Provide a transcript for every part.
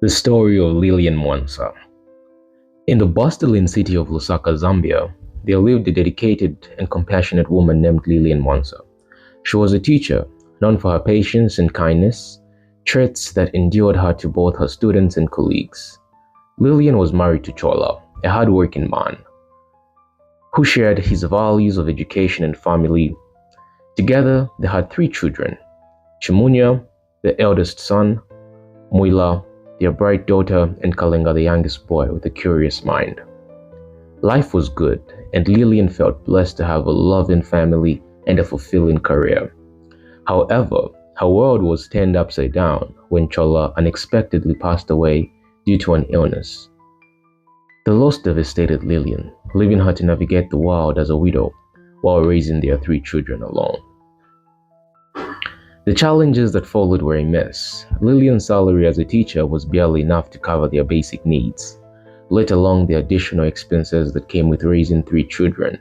The story of Lillian Mwansa. In the bustling city of Lusaka, Zambia, there lived a dedicated and compassionate woman named Lillian Mwansa. She was a teacher, known for her patience and kindness, traits that endeared her to both her students and colleagues. Lillian was married to Chola, a hard-working man, who shared his values of education and family. Together, they had 3 children: Chimunya, the eldest son; Mwila, their bright daughter; and Kalenga, the youngest boy with a curious mind. Life was good, and Lillian felt blessed to have a loving family and a fulfilling career. However, her world was turned upside down when Chola unexpectedly passed away due to an illness. The loss devastated Lillian, leaving her to navigate the world as a widow while raising their 3 children alone. The challenges that followed were immense. Lillian's salary as a teacher was barely enough to cover their basic needs, let alone the additional expenses that came with raising 3 children.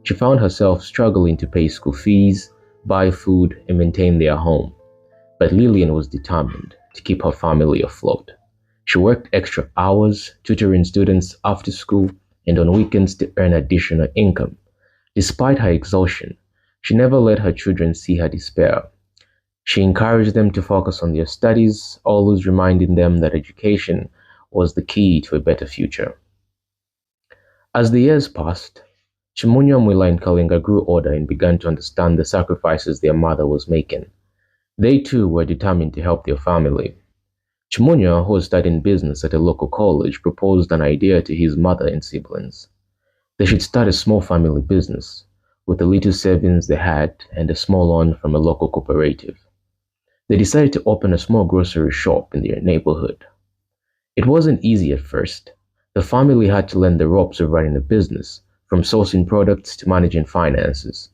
She found herself struggling to pay school fees, buy food, and maintain their home. But Lillian was determined to keep her family afloat. She worked extra hours, tutoring students after school and on weekends to earn additional income. Despite her exhaustion, she never let her children see her despair. She encouraged them to focus on their studies, always reminding them that education was the key to a better future. As the years passed, Chimunya, Mwila, and Kalenga grew older and began to understand the sacrifices their mother was making. They too were determined to help their family. Chimunya, who was studying business at a local college, proposed an idea to his mother and siblings. They should start a small family business with the little savings they had and a small loan from a local cooperative. They decided to open a small grocery shop in their neighborhood. It wasn't easy at first. The family had to learn the ropes of running a business, from sourcing products to managing finances.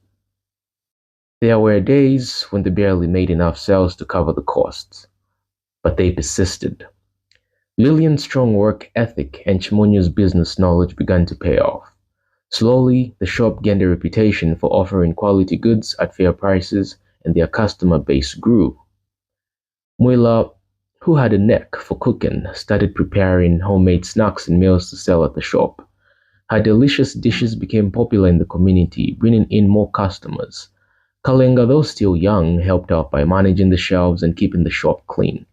There were days when they barely made enough sales to cover the costs, but they persisted. Lillian's strong work ethic and Chimunya's business knowledge began to pay off. Slowly, the shop gained a reputation for offering quality goods at fair prices, and their customer base grew. Mwila, who had a knack for cooking, started preparing homemade snacks and meals to sell at the shop. Her delicious dishes became popular in the community, bringing in more customers. Kalenga, though still young, helped out by managing the shelves and keeping the shop clean.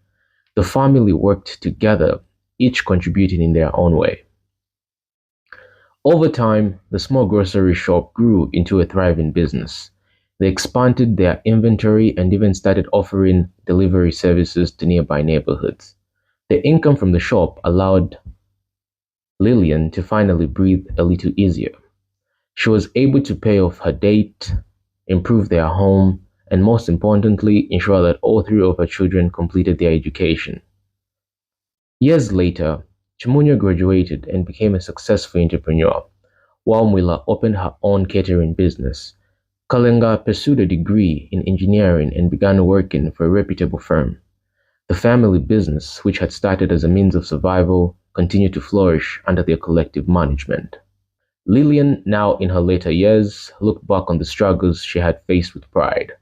The family worked together, each contributing in their own way. Over time, the small grocery shop grew into a thriving business. They expanded their inventory and even started offering delivery services to nearby neighborhoods. The income from the shop allowed Lillian to finally breathe a little easier. She was able to pay off her debt, improve their home, and most importantly, ensure that all 3 of her children completed their education. Years later, Chimunya graduated and became a successful entrepreneur, while Mwila opened her own catering business. Kalenga pursued a degree in engineering and began working for a reputable firm. The family business, which had started as a means of survival, continued to flourish under their collective management. Lillian, now in her later years, looked back on the struggles she had faced with pride.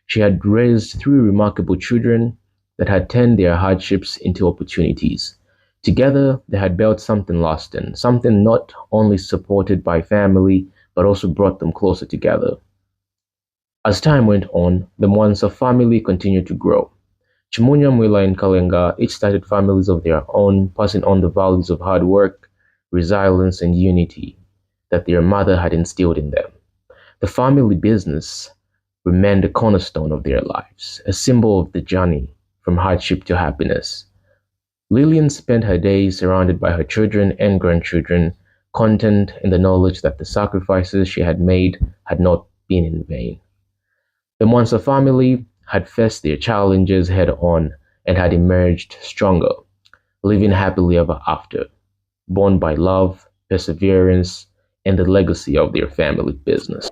She had raised 3 remarkable children that had turned their hardships into opportunities. Together, they had built something lasting, something not only supported by family, but also brought them closer together. As time went on, the Mwansa family continued to grow. Chimunya, Mwila, and Kalenga each started families of their own, passing on the values of hard work, resilience, and unity that their mother had instilled in them. The family business remained a cornerstone of their lives, a symbol of the journey from hardship to happiness. Lillian spent her days surrounded by her children and grandchildren, content in the knowledge that the sacrifices she had made had not been in vain. The Mwansa family had faced their challenges head-on and had emerged stronger, living happily ever after, borne by love, perseverance, and the legacy of their family business.